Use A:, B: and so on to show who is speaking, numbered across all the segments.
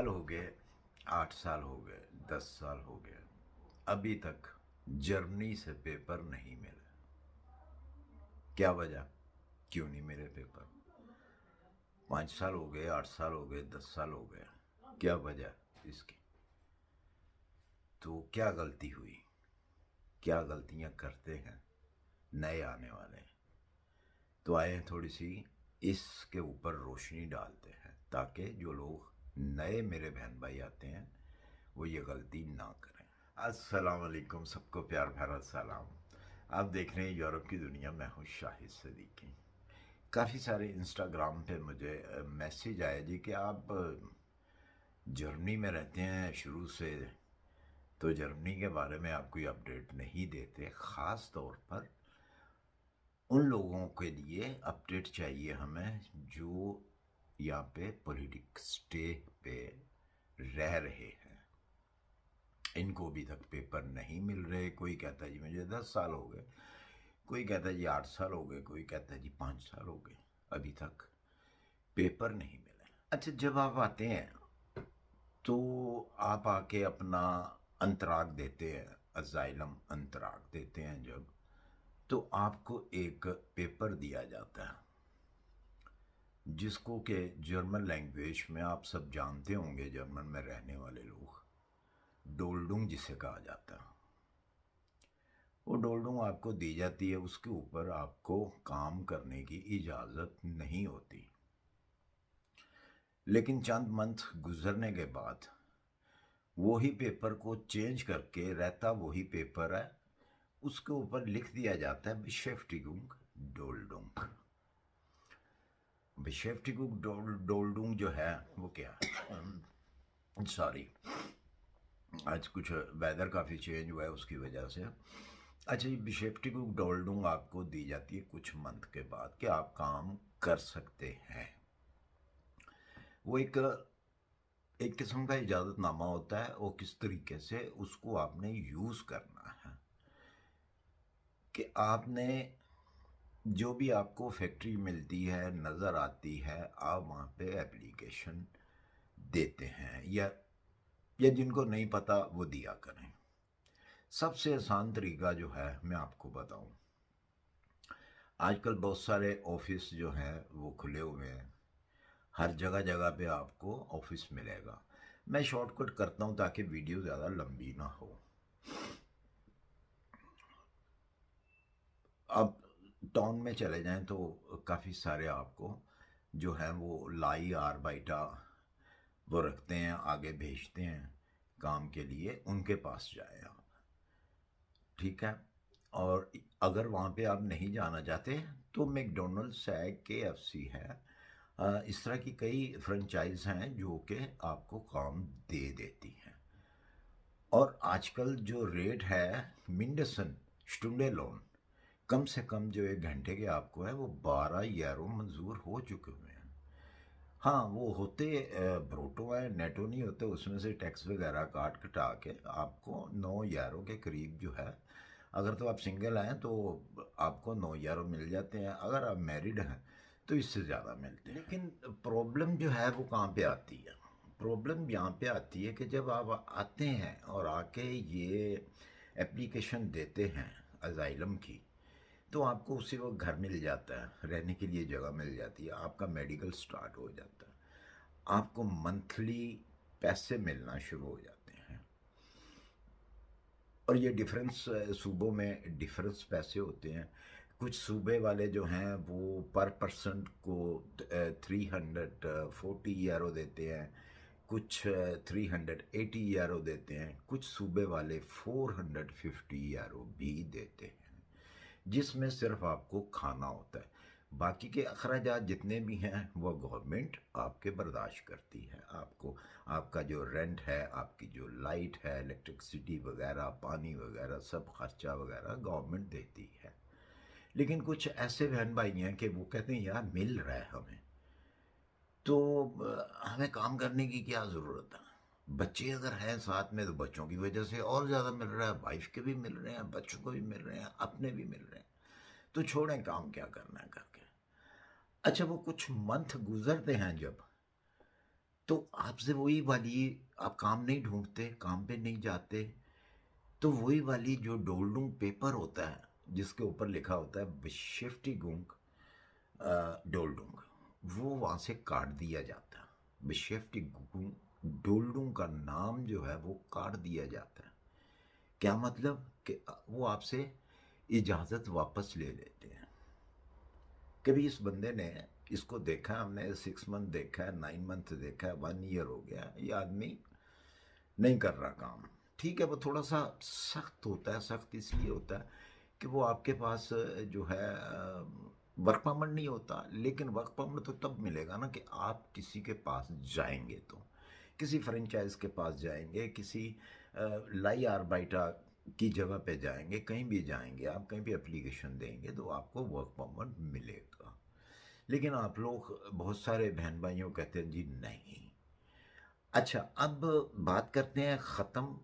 A: साल हो गए, 8 साल हो गए, 10 साल हो गए, अभी तक जर्मनी से पेपर नहीं मिले। क्या वजह? क्यों नहीं मिले पेपर? 5 साल हो गए, 8 साल हो गए, 10 साल हो गए, क्या वजह इसकी? तो क्या गलती हुई? क्या गलतियां करते हैं नए आने वाले? तो आए थोड़ी सी इसके ऊपर रोशनी डालते हैं ताकि जो लोग नए मेरे बहन भाई आते हैं वो ये गलती ना करें। अस्सलाम वालेकुम, सबको प्यार भरा सलाम। आप देख रहे हैं यूरोप की दुनिया, मैं हूँ शाहिद सिद्दीकी। काफ़ी सारे इंस्टाग्राम पे मुझे मैसेज आए जी कि आप जर्मनी में रहते हैं शुरू से, तो जर्मनी के बारे में आप कोई अपडेट नहीं देते। ख़ास तौर पर उन लोगों के लिए अपडेट चाहिए हमें जो यहाँ पे पॉलिटिक्स स्टे पे रह रहे हैं। इनको अभी तक पेपर नहीं मिल रहे। कोई कहता है जी मुझे 10 साल हो गए, कोई कहता है जी 8 साल हो गए, कोई कहता है जी 5 साल हो गए, अभी तक पेपर नहीं मिले। अच्छा, जब आप आते हैं तो आप आके अपना अंतराग देते हैं, अजाइलम अंतराग देते हैं जब, तो आपको एक पेपर दिया जाता है जिसको कि जर्मन लैंग्वेज में आप सब जानते होंगे, जर्मन में रहने वाले लोग, डोल्डुंग जिसे कहा जाता है। वो डोल्डुंग आपको दी जाती है, उसके ऊपर आपको काम करने की इजाज़त नहीं होती। लेकिन चंद मंथ गुजरने के बाद वही पेपर को चेंज करके, रहता वही पेपर है, उसके ऊपर लिख दिया जाता है बेशेफ्टिगुंग डोल्डुंग। बेशेफ्टिगुंग डोल्डुंग जो है वो क्या है? सॉरी, आज कुछ वेदर काफ़ी चेंज हुआ है उसकी वजह से। अच्छा, ये बेशेफ्टिगुंग डोल्डुंग आपको दी जाती है कुछ मंथ के बाद कि आप काम कर सकते हैं। वो एक किस्म का इजाज़तनामा होता है, वो किस तरीके से उसको आपने यूज़ करना है कि आपने जो भी आपको फैक्ट्री मिलती है, नज़र आती है, आप वहाँ पे एप्लीकेशन देते हैं, या जिनको नहीं पता वो दिया करें। सबसे आसान तरीका जो है मैं आपको बताऊं, आजकल बहुत सारे ऑफिस जो हैं वो खुले हुए हैं, हर जगह जगह पे आपको ऑफिस मिलेगा। मैं शॉर्टकट करता हूं ताकि वीडियो ज़्यादा लंबी ना हो। अब टाउन में चले जाएं तो काफ़ी सारे आपको जो है वो लाई आरबाइटा वो रखते हैं, आगे भेजते हैं काम के लिए, उनके पास जाएं आप, ठीक है। और अगर वहाँ पे आप नहीं जाना चाहते तो मैकडोनल्ड्स है, केएफसी है, इस तरह की कई फ्रेंचाइज हैं जो कि आपको काम दे देती हैं। और आजकल जो रेट है मिंडसन स्टूडे लोन, कम से कम जो 1 घंटे के आपको है वो 12 यूरो मंजूर हो चुके हुए हैं। हाँ, वो होते ब्रोटो है, नेटो नहीं होते, उसमें से टैक्स वगैरह काट कटा के आपको 9 यूरो के करीब जो है, अगर तो आप सिंगल हैं तो आपको 9 यूरो मिल जाते हैं, अगर आप मैरिड हैं तो इससे ज़्यादा मिलते हैं। लेकिन प्रॉब्लम जो है वो कहाँ पे आती है? प्रॉब्लम यहाँ पे आती है कि जब आप आते हैं और आके ये एप्लीकेशन देते हैं अजाइलम की, तो आपको उसी वक्त घर मिल जाता है, रहने के लिए जगह मिल जाती है, आपका मेडिकल स्टार्ट हो जाता है, आपको मंथली पैसे मिलना शुरू हो जाते हैं। और ये डिफरेंस सूबों में डिफरेंस पैसे होते हैं। कुछ सूबे वाले जो हैं वो पर पर्सन को 340 यूरो देते हैं, कुछ 380 यूरो देते हैं, कुछ सूबे वाले 450 यूरो भी देते हैं, जिसमें सिर्फ आपको खाना होता है। बाकी के अखराजात जितने भी हैं वो गवर्नमेंट आपके बर्दाश्त करती है। आपको आपका जो रेंट है, आपकी जो लाइट है, इलेक्ट्रिसिटी वगैरह, पानी वगैरह, सब खर्चा वगैरह गवर्नमेंट देती है। लेकिन कुछ ऐसे बहन भाई हैं कि वो कहते हैं यार मिल रहा है हमें, तो हमें काम करने की क्या ज़रूरत है? बच्चे अगर हैं साथ में तो बच्चों की वजह से और ज़्यादा मिल रहा है, वाइफ के भी मिल रहे हैं, बच्चों को भी मिल रहे हैं, अपने भी मिल रहे हैं, तो छोड़ें काम क्या करना है करके। अच्छा, वो कुछ मंथ गुजरते हैं जब, तो आपसे वही वाली, आप काम नहीं ढूंढते, काम पे नहीं जाते, तो वही वाली जो डोल्डुंग पेपर होता है जिसके ऊपर लिखा होता है बेschäftigung डोल्डुंग, वो वहाँ से काट दिया जाता है। बेschäftigung डोल्डुंग का नाम जो है वो काट दिया जाता है। क्या मतलब कि वो आपसे इजाज़त वापस ले लेते हैं। कभी इस बंदे ने इसको देखा, हमने 6 मंथ देखा है, 9 मंथ देखा है, 1 ईयर हो गया, ये आदमी नहीं कर रहा काम। ठीक है, वो थोड़ा सा सख्त होता है। सख्त इसलिए होता है कि वो आपके पास जो है वर्क परमिट नहीं होता, लेकिन वर्क परमिट तो तब मिलेगा ना कि आप किसी के पास जाएंगे, तो किसी फ्रेंचाइज के पास जाएंगे, किसी लाई आरबाइटा की जगह पे जाएंगे, कहीं भी जाएंगे, आप कहीं भी एप्लीकेशन देंगे तो आपको वर्क परमिट मिलेगा। लेकिन आप लोग, बहुत सारे बहन भाइयों कहते हैं जी नहीं। अच्छा, अब बात करते हैं ख़त्म।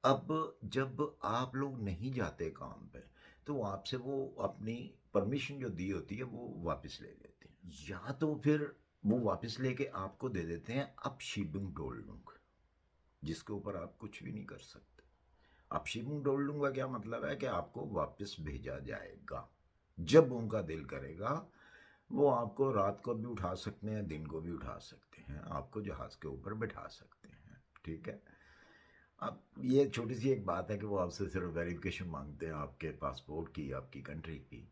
A: अब जब आप लोग नहीं जाते काम पे, तो आपसे वो अपनी परमिशन जो दी होती है वो वापस ले लेते हैं, या तो फिर वो वापस लेके आपको दे देते हैं अपशीबुंग डोल्डुंग, जिसके ऊपर आप कुछ भी नहीं कर सकते। अपशीबुंग डोल्डुंग का क्या मतलब है कि आपको वापस भेजा जाएगा जब उनका दिल करेगा। वो आपको रात को भी उठा सकते हैं, दिन को भी उठा सकते हैं, आपको जहाज के ऊपर बैठा सकते हैं। ठीक है। अब ये छोटी सी एक बात है कि वो आपसे सिर्फ वेरिफिकेशन मांगते हैं आपके पासपोर्ट की, आपकी कंट्री की।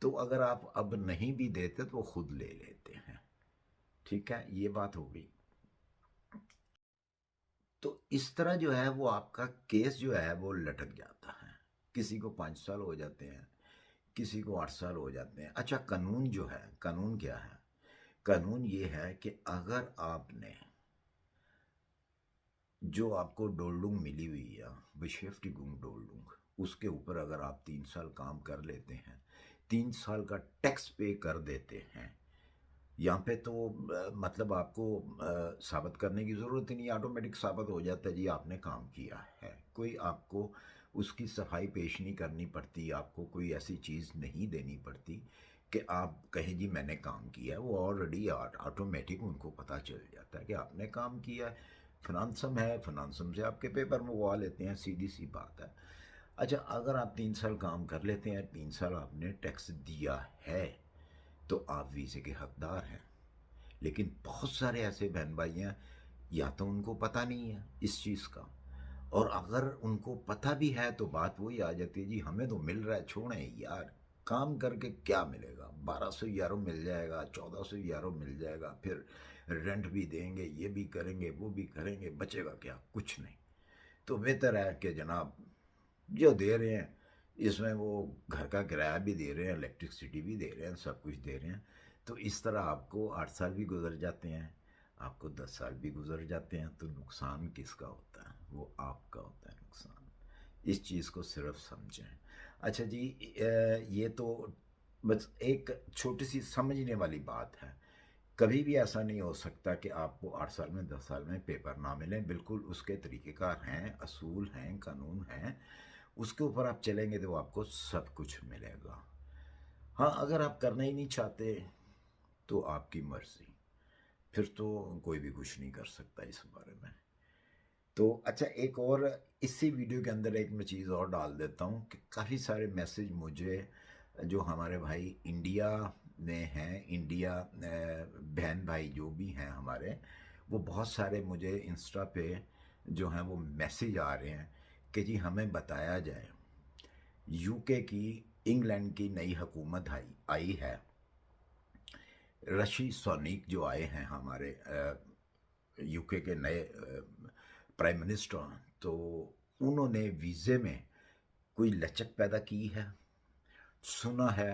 A: तो अगर आप अब नहीं भी देते तो वो खुद ले लेते हैं। ठीक है, ये बात हो गई। तो इस तरह जो है वो आपका केस जो है वो लटक जाता है। किसी को 5 साल हो जाते हैं, किसी को 8 साल हो जाते हैं। अच्छा, कानून जो है, कानून क्या है? कानून ये है कि अगर आपने जो आपको डोल्डुंग मिली हुई है, बेschäftigung डोल्डुंग, उसके ऊपर अगर आप 3 साल काम कर लेते हैं, 3 साल का टैक्स पे कर देते हैं, यहाँ पे तो मतलब आपको साबित करने की ज़रूरत ही नहीं, ऑटोमेटिक साबित हो जाता है जी आपने काम किया है। कोई आपको उसकी सफाई पेश नहीं करनी पड़ती, आपको कोई ऐसी चीज़ नहीं देनी पड़ती कि आप कहें जी मैंने काम किया है। वो ऑलरेडी ऑटोमेटिक उनको पता चल जाता है कि आपने काम किया है। फिनांसम है, फिनांसम से आपके पेपर मंगवा लेते हैं, सीधी सी बात है। अच्छा, अगर आप 3 साल काम कर लेते हैं, 3 साल आपने टैक्स दिया है, तो आप वीज़े के हकदार हैं। लेकिन बहुत सारे ऐसे बहन भाई हैं, या तो उनको पता नहीं है इस चीज़ का, और अगर उनको पता भी है तो बात वही आ जाती है जी हमें तो मिल रहा है, छोड़ें यार, काम करके क्या मिलेगा, 1200 यारो मिल जाएगा, 1400 यारो मिल जाएगा, फिर रेंट भी देंगे, ये भी करेंगे, वो भी करेंगे, बचेगा क्या? कुछ नहीं। तो बेहतर है कि जनाब जो दे रहे हैं, इसमें वो घर का किराया भी दे रहे हैं, इलेक्ट्रिसिटी भी दे रहे हैं, सब कुछ दे रहे हैं। तो इस तरह आपको 8 साल भी गुजर जाते हैं, आपको 10 साल भी गुजर जाते हैं, तो नुकसान किसका होता है? वो आपका होता है नुकसान। इस चीज़ को सिर्फ समझें। अच्छा जी, ये तो बस एक छोटी सी समझने वाली बात है। कभी भी ऐसा नहीं हो सकता कि आपको 8 साल में, 10 साल में पेपर ना मिलें। बिल्कुल उसके तरीक़ेकार हैं, असूल हैं, कानून हैं, उसके ऊपर आप चलेंगे तो आपको सब कुछ मिलेगा। हाँ, अगर आप करना ही नहीं चाहते तो आपकी मर्ज़ी, फिर तो कोई भी कुछ नहीं कर सकता इस बारे में। तो अच्छा, एक और इसी वीडियो के अंदर एक मैं चीज़ और डाल देता हूँ कि काफ़ी सारे मैसेज मुझे जो हमारे भाई इंडिया में हैं, इंडिया बहन भाई जो भी हैं हमारे, वो बहुत सारे मुझे इंस्टा पे जो हैं वो मैसेज आ रहे हैं कि जी हमें बताया जाए, यूके की, इंग्लैंड की नई हुकूमत आई आई है, ऋषि सोनीक जो आए हैं हमारे यूके के नए प्राइम मिनिस्टर, तो उन्होंने वीज़े में कोई लचक पैदा की है। सुना है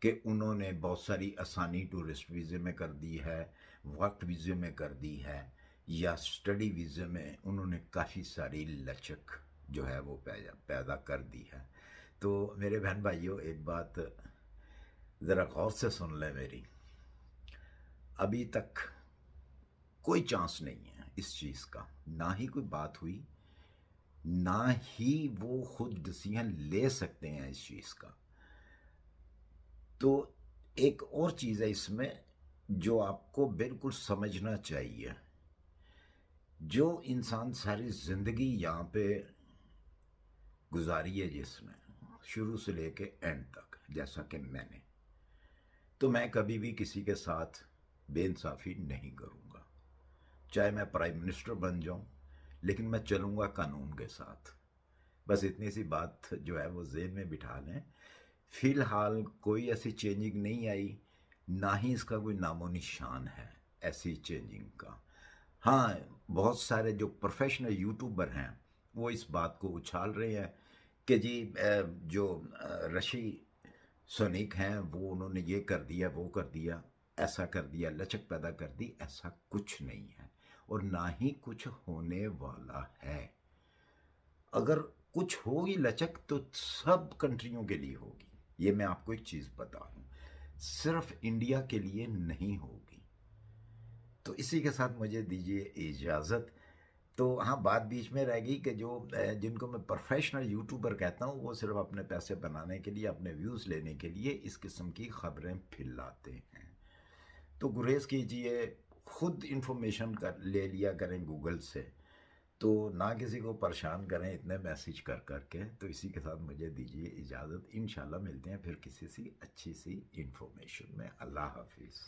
A: कि उन्होंने बहुत सारी आसानी टूरिस्ट वीज़े में कर दी है, वर्क वीज़े में कर दी है, या स्टडी वीज़े में उन्होंने काफ़ी सारी लचक जो है वो पैदा पैदा कर दी है। तो मेरे बहन भाइयों, एक बात ज़रा गौर से सुन लें मेरी। अभी तक कोई चांस नहीं है इस चीज़ का, ना ही कोई बात हुई, ना ही वो खुद डिसीजन ले सकते हैं इस चीज़ का। तो एक और चीज़ है इसमें, जो आपको बिल्कुल समझना चाहिए। जो इंसान सारी ज़िंदगी यहाँ पे गुजारी है जिसने, शुरू से लेके एंड तक, जैसा कि मैंने, तो मैं कभी भी किसी के साथ बेइंसाफ़ी नहीं करूँगा। चाहे मैं प्राइम मिनिस्टर बन जाऊँ, लेकिन मैं चलूँगा कानून के साथ। बस इतनी सी बात जो है वो ज़हन में बिठा लें। फ़िलहाल कोई ऐसी चेंजिंग नहीं आई, ना ही इसका कोई नामो निशान है ऐसी चेंजिंग का। हाँ, बहुत सारे जो प्रोफेशनल यूट्यूबर हैं वो इस बात को उछाल रहे हैं कि जी जो ऋषि सोनीक हैं वो उन्होंने ये कर दिया, वो कर दिया, ऐसा कर दिया, लचक पैदा कर दी। ऐसा कुछ नहीं है और ना ही कुछ होने वाला है। अगर कुछ होगी लचक तो सब कंट्रियों के लिए होगी, ये मैं आपको एक चीज़ बता दूं, सिर्फ इंडिया के लिए नहीं होगी। तो इसी के साथ मुझे दीजिए इजाज़त। तो हाँ, बात बीच में रह गई कि जो जिनको मैं प्रोफेशनल यूट्यूबर कहता हूँ वो सिर्फ अपने पैसे बनाने के लिए, अपने व्यूज़ लेने के लिए इस किस्म की खबरें फैलाते हैं। तो गुरेज कीजिए, खुद इंफॉर्मेशन कर ले लिया करें गूगल से, तो ना किसी को परेशान करें इतने मैसेज कर करके। तो इसी के साथ मुझे दीजिए इजाज़त। इंशाल्लाह मिलते हैं फिर किसी सी अच्छी सी इंफॉर्मेशन में। अल्लाह हाफिज़।